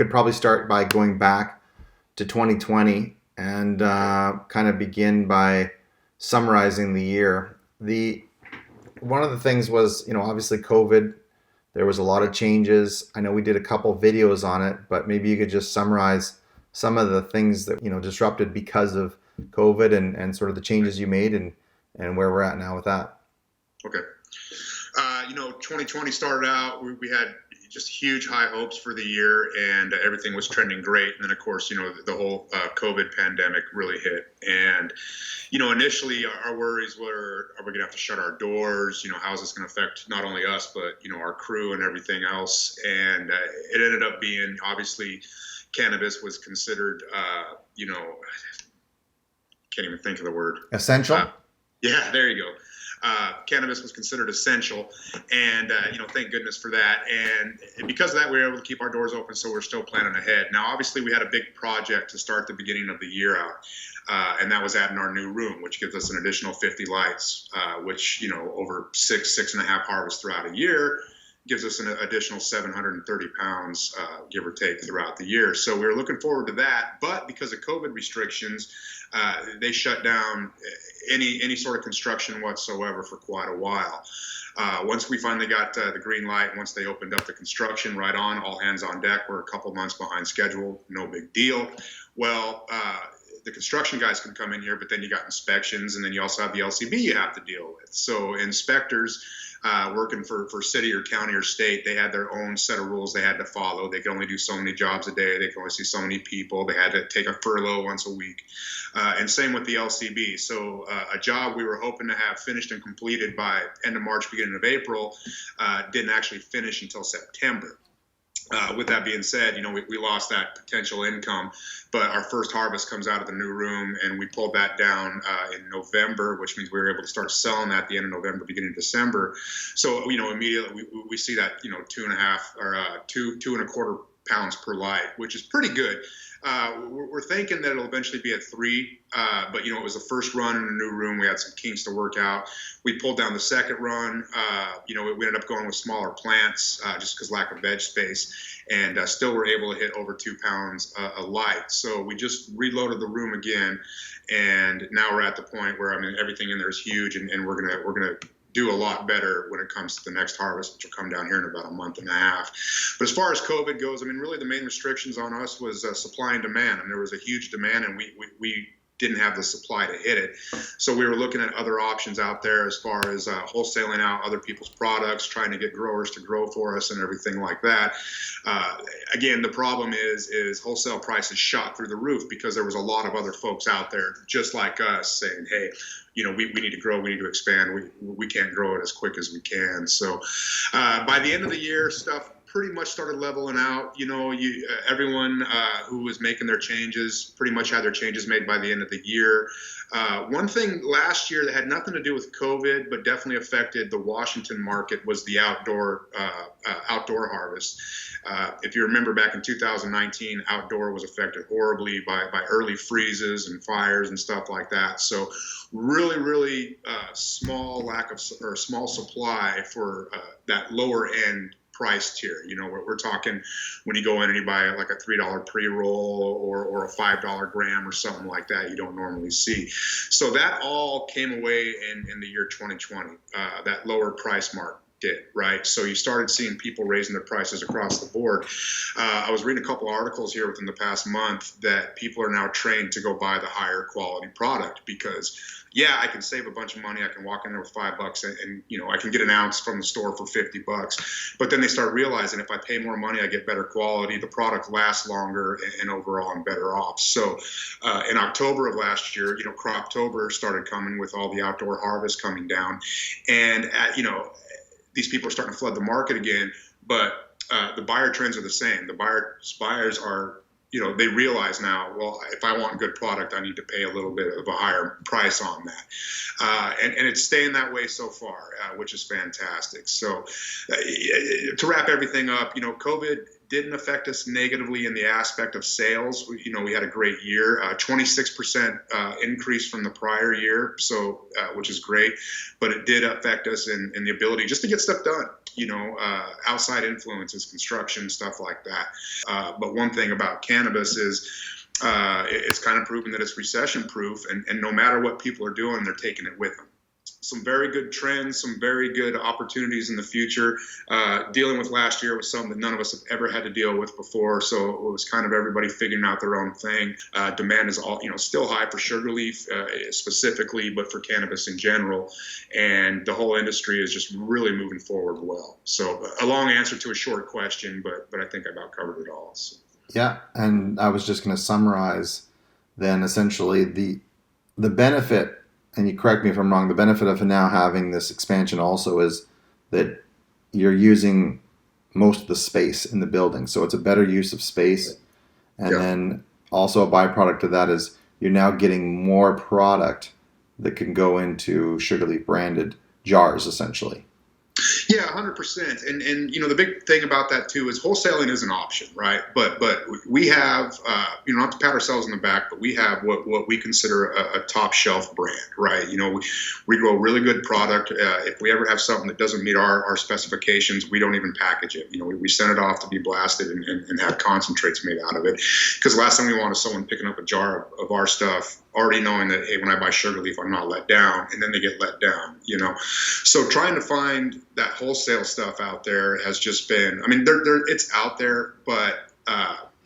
could probably start by going back to 2020 and kind of begin by summarizing the year. The One of the things was, obviously COVID. There was a lot of changes. I know we did a couple videos on it, but maybe you could just summarize some of the things that disrupted because of COVID and sort of the changes you made and where we're at now with that. Okay. 2020 started out, we had just huge high hopes for the year, and everything was trending great. And then, of course, the whole COVID pandemic really hit. And, initially our worries were, are we going to have to shut our doors? How is this going to affect not only us, but, our crew and everything else? And it ended up being, obviously, cannabis was considered, can't even think of the word. Essential? Yeah, there you go. Cannabis was considered essential, and thank goodness for that. And because of that, we were able to keep our doors open, so we're still planning ahead. Now, obviously, we had a big project to start the beginning of the year out, and that was adding our new room, which gives us an additional 50 lights, which over six and a half harvests throughout a year gives us an additional 730 pounds, give or take, throughout the year. So we were looking forward to that, but because of COVID restrictions, they shut down any sort of construction whatsoever for quite a while. Once we finally got the green light, once they opened up the construction, right on, all hands on deck. We're a couple months behind schedule, no big deal. Well, the construction guys can come in here, but then you got inspections, and then you also have the LCB you have to deal with. So inspectors working for city or county or state, they had their own set of rules they had to follow. They could only do so many jobs a day. They could only see so many people. They had to take a furlough once a week. And same with the LCB. So a job we were hoping to have finished and completed by end of March, beginning of April, didn't actually finish until September. With that being said, we lost that potential income, but our first harvest comes out of the new room, and we pulled that down in November, which means we were able to start selling that at the end of November, beginning of December. So, immediately we see that, 2.5 or 2.25 pounds per light, which is pretty good. We're thinking that it'll eventually be at 3, but it was the first run in a new room. We had some kinks to work out. We pulled down the second run. We ended up going with smaller plants just because lack of veg space, and still were able to hit over 2 pounds a light. So we just reloaded the room again, and now we're at the point where everything in there is huge, and we're gonna do a lot better when it comes to the next harvest, which will come down here in about a month and a half. But as far as COVID goes, really the main restrictions on us was supply and demand. There was a huge demand, and we didn't have the supply to hit it. So we were looking at other options out there as far as wholesaling out other people's products, trying to get growers to grow for us and everything like that. Again, the problem is wholesale prices shot through the roof because there was a lot of other folks out there just like us saying, hey, we need to grow, we need to expand, we can't grow it as quick as we can. So by the end of the year, stuff pretty much started leveling out. Everyone who was making their changes pretty much had their changes made by the end of the year. One thing last year that had nothing to do with COVID, but definitely affected the Washington market was the outdoor harvest. If you remember back in 2019, outdoor was affected horribly by early freezes and fires and stuff like that. So really small small supply for that lower end price tier. We're talking when you go in and you buy like a $3 pre-roll or a $5 gram or something like that, you don't normally see. So that all came away in the year 2020, that lower price mark did, right? So you started seeing people raising their prices across the board. I was reading a couple articles here within the past month that people are now trained to go buy the higher quality product because I can save a bunch of money. I can walk in there with $5 and I can get an ounce from the store for $50. But then they start realizing if I pay more money, I get better quality. The product lasts longer, and overall I'm better off. So in October of last year, Croptober started coming with all the outdoor harvest coming down, and these people are starting to flood the market again. But the buyer trends are the same. The buyers are, they realize now, well, if I want good product, I need to pay a little bit of a higher price on that. And it's staying that way so far, which is fantastic. So to wrap everything up, COVID didn't affect us negatively in the aspect of sales. We had a great year, 26% increase from the prior year, so which is great. But it did affect us in the ability just to get stuff done. outside influences, construction, stuff like that. But one thing about cannabis is it's kind of proven that it's recession proof, and no matter what people are doing, they're taking it with them. Some very good trends, some very good opportunities in the future. Dealing with last year was something that none of us have ever had to deal with before, so it was kind of everybody figuring out their own thing. Demand is still high for Sugarleaf specifically, but for cannabis in general, and the whole industry is just really moving forward well. So a long answer to a short question, but I think I about covered it all. So. Yeah, and I was just going to summarize then essentially the benefit, and you correct me if I'm wrong, the benefit of now having this expansion also is that you're using most of the space in the building. So it's a better use of space. And then also a byproduct of that is you're now getting more product that can go into Sugarleaf branded jars, essentially. Yeah, 100%. And the big thing about that too is wholesaling is an option, right? But we have not to pat ourselves on the back, but we have what we consider a top shelf brand, right? We grow really good product. If we ever have something that doesn't meet our specifications, we don't even package it. We send it off to be blasted and have concentrates made out of it. Because the last thing we want is someone picking up a jar of our stuff, already knowing that, hey, when I buy Sugarleaf, I'm not let down, and then they get let down, So trying to find that wholesale stuff out there has just been, it's out there, but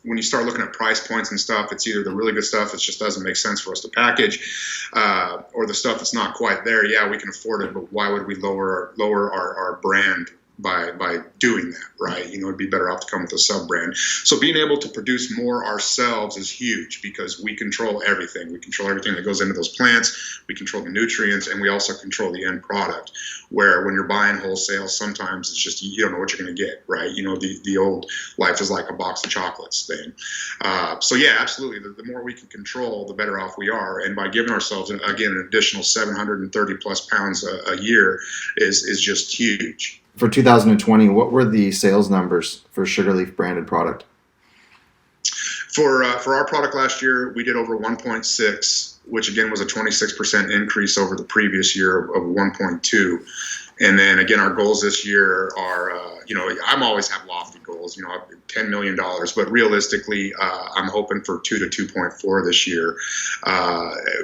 when you start looking at price points and stuff, it's either the really good stuff that just doesn't make sense for us to package, or the stuff that's not quite there. Yeah, we can afford it, but why would we lower our brand by doing that, right? It'd be better off to come with a sub brand. So being able to produce more ourselves is huge because we control everything. We control everything that goes into those plants. We control the nutrients, and we also control the end product. Where when you're buying wholesale, sometimes it's just you don't know what you're going to get, right? The old life is like a box of chocolates thing. So yeah, absolutely. The more we can control, the better off we are. And by giving ourselves an additional 730 plus pounds a year is just huge. For 2020, what were the sales numbers for Sugarleaf branded product? For our product last year, we did over 1.6, which again was a 26% increase over the previous year of 1.2. And then again, our goals this year are, I'm always have lofty goals, $10 million, but realistically, I'm hoping for 2 to 2.4 this year,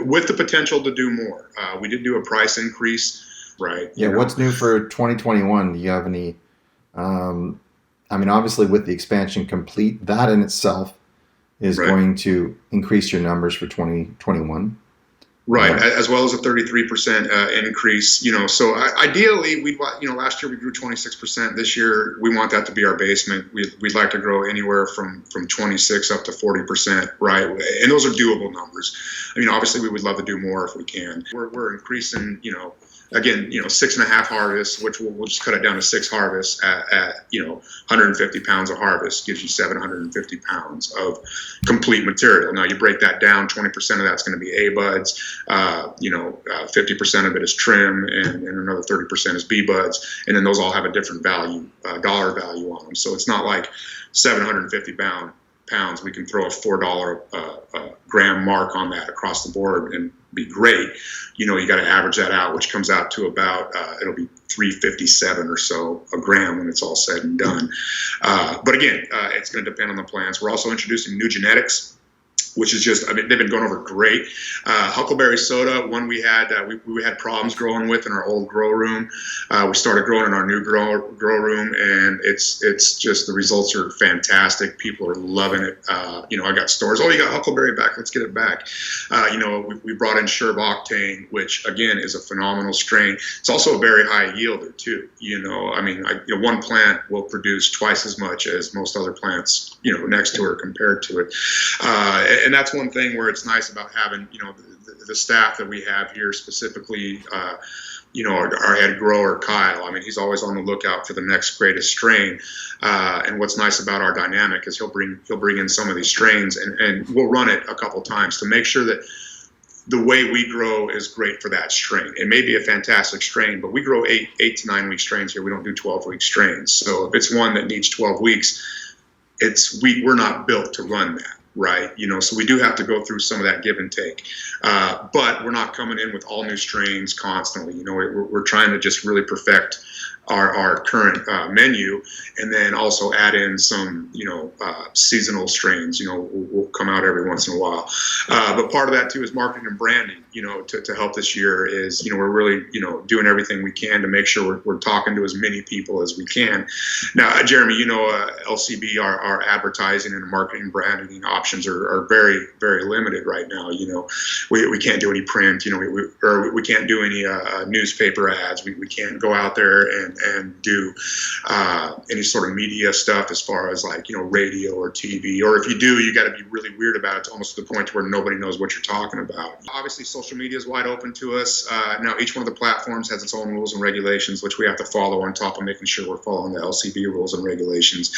with the potential to do more. We did do a price increase. Right. Yeah. What's new for 2021? Do you have any? Obviously, with the expansion complete, that in itself is going to increase your numbers for 2021. Right, as well as a 33% increase. So ideally, last year we grew 26%. This year we want that to be our basement. We'd like to grow anywhere from 26 up to 40%. Right, and those are doable numbers. Obviously we would love to do more if we can. We're increasing. Again, 6.5 harvests, which we'll just cut it down to 6 harvests at 150 pounds of harvest gives you 750 pounds of complete material. Now you break that down, 20% of that's going to be A buds, 50% of it is trim, and another 30% is B buds, and then those all have a different value, dollar value on them. So it's not like 750 pounds. We can throw a $4 gram mark on that across the board and be great. You got to average that out, which comes out to about it'll be 357 or so a gram when it's all said and done. But again, it's going to depend on the plants. We're also introducing new genetics, which is just, they've been going over great. Huckleberry soda, one we had problems growing with in our old grow room. We started growing in our new grow room, and it's just, the results are fantastic. People are loving it. I got stores, you got Huckleberry back, let's get it back. We brought in Sherb Octane, which again is a phenomenal strain. It's also a very high yielder too. One plant will produce twice as much as most other plants, next to her compared to it. And that's one thing where it's nice about having, the staff that we have here, specifically, our head grower, Kyle. He's always on the lookout for the next greatest strain. And what's nice about our dynamic is he'll bring in some of these strains, and we'll run it a couple times to make sure that the way we grow is great for that strain. It may be a fantastic strain, but we grow 8 to 9 week strains here. We don't do 12-week strains. So if it's one that needs 12 weeks, we're not built to run that. Right, so we do have to go through some of that give and take, but we're not coming in with all new strains constantly. We're trying to just really perfect our current menu, and then also add in some, seasonal strains. Will come out every once in a while. But part of that too is marketing and branding. To help this year is, we're really, doing everything we can to make sure we're talking to as many people as we can. Now, Jeremy, LCB, our advertising and marketing branding options are very, very limited right now. We can't do any print. We can't do any newspaper ads. We can't go out there and do any sort of media stuff as far as like, radio or TV. Or if you do, you got to be really weird about it, to almost to the point where nobody knows what you're talking about. Obviously, social media is wide open to us. Now, each one of the platforms has its own rules and regulations, which we have to follow on top of making sure we're following the LCB rules and regulations.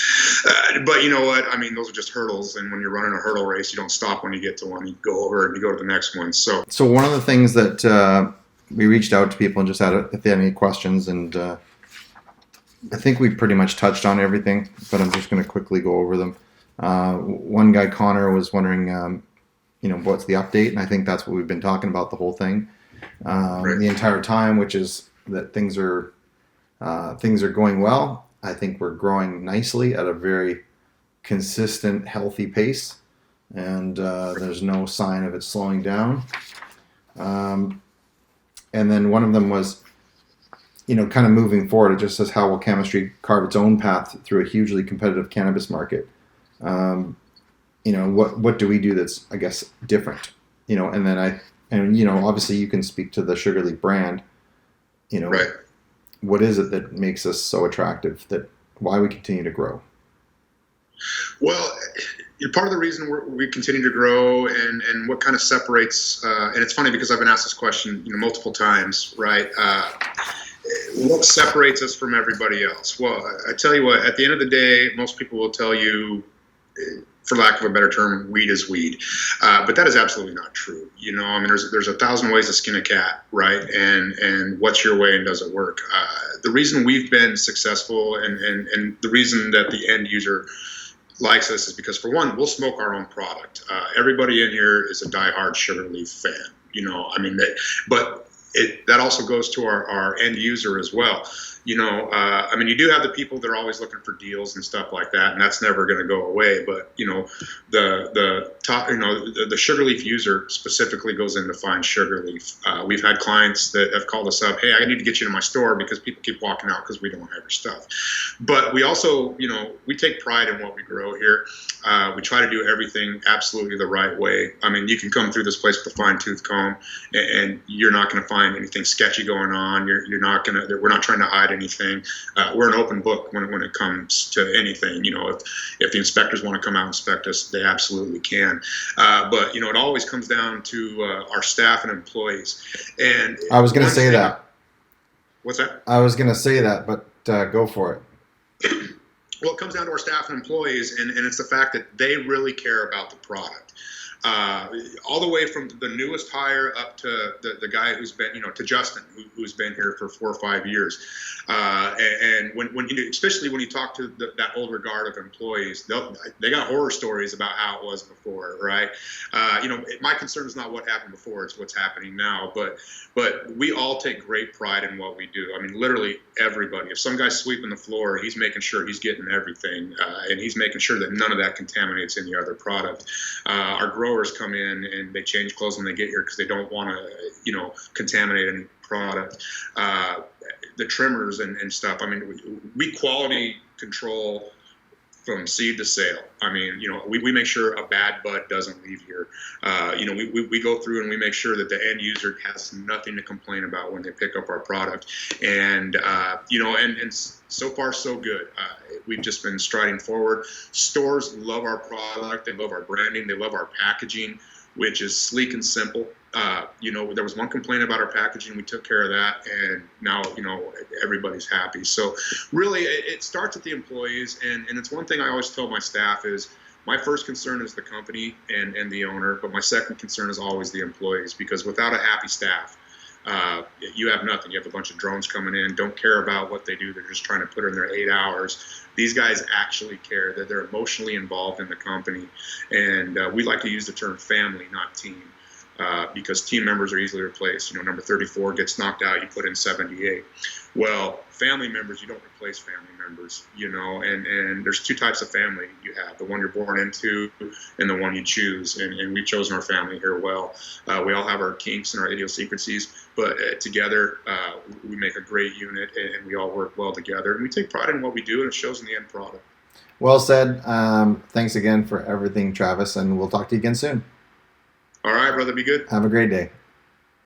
But you know what? I mean, those are just hurdles. And when you're running a hurdle race, you don't stop when you get to one. You go over and you go to the next one. So one of the things that we reached out to people and just had if they had any questions, and I think we pretty much touched on everything, but I'm just going to quickly go over them. One guy, Connor, was wondering, what's the update? And I think that's what we've been talking about the whole thing, the entire time, which is that things are going well. I think we're growing nicely at a very consistent, healthy pace, and there's no sign of it slowing down. And then one of them was, kind of moving forward. It just says, how will Chemistree carve its own path through a hugely competitive cannabis market? What do we do that's, I guess, different? And then obviously you can speak to the Sugarleaf brand. Right. What is it that makes us so attractive? That why we continue to grow? Well, part of the reason we continue to grow and what kind of separates, and it's funny because I've been asked this question, multiple times, right? What separates us from everybody else? Well, I tell you what, at the end of the day, most people will tell you, for lack of a better term, weed is weed. But that is absolutely not true. There's 1,000 ways to skin a cat, right? And what's your way and does it work? The reason we've been successful and the reason that the end user likes us is because, for one, we'll smoke our own product. Everybody in here is a diehard Sugarleaf fan. But that also goes to our end user as well. You do have the people that are always looking for deals and stuff like that, and that's never going to go away. But the top, the Sugarleaf user specifically goes in to find Sugarleaf. We've had clients that have called us up, hey, I need to get you to my store because people keep walking out because we don't have your stuff. But we also, we take pride in what we grow here. We try to do everything absolutely the right way. You can come through this place with a fine-tooth comb, and you're not going to find anything sketchy going on. We're not trying to hide anything. We're an open book when it comes to anything. If the inspectors want to come out and inspect us, they absolutely can. But it always comes down to our staff and employees. And I was going to say that. What's that? I was going to say that, but go for it. Well, it comes down to our staff and employees, and it's the fact that they really care about the product. All the way from the newest hire up to the guy who's been, to Justin, who's been here for 4 or 5 years. And when especially when you talk to that older guard of employees, they got horror stories about how it was before, right? My concern is not what happened before; it's what's happening now. But we all take great pride in what we do. Literally everybody. If some guy's sweeping the floor, he's making sure he's getting everything, and he's making sure that none of that contaminates any other product. Our growers come in and they change clothes when they get here because they don't want to, contaminate any product. The trimmers and stuff. We quality control from seed to sale. We make sure a bad bud doesn't leave here. We go through and we make sure that the end user has nothing to complain about when they pick up our product. And, and so far so good. We've just been striding forward. Stores love our product. They love our branding. They love our packaging, which is sleek and simple. There was one complaint about our packaging. We took care of that, and now, everybody's happy. So really, it starts with the employees, and it's one thing I always tell my staff is my first concern is the company and the owner, but my second concern is always the employees, because without a happy staff, you have nothing. You have a bunch of drones coming in, don't care about what they do. They're just trying to put in their 8 hours. These guys actually care, that they're emotionally involved in the company. And we like to use the term family, not team. because team members are easily replaced. Number 34 gets knocked out, you put in 78. Well, family members, you don't replace family members, and there's two types of family you have: the one you're born into and the one you choose. And we've chosen our family here well. We all have our kinks and our idiosyncrasies, but together we make a great unit, and we all work well together. And we take pride in what we do, and it shows in the end product. Well said. Thanks again for everything, Travis, and we'll talk to you again soon. All right, brother. Be good. Have a great day.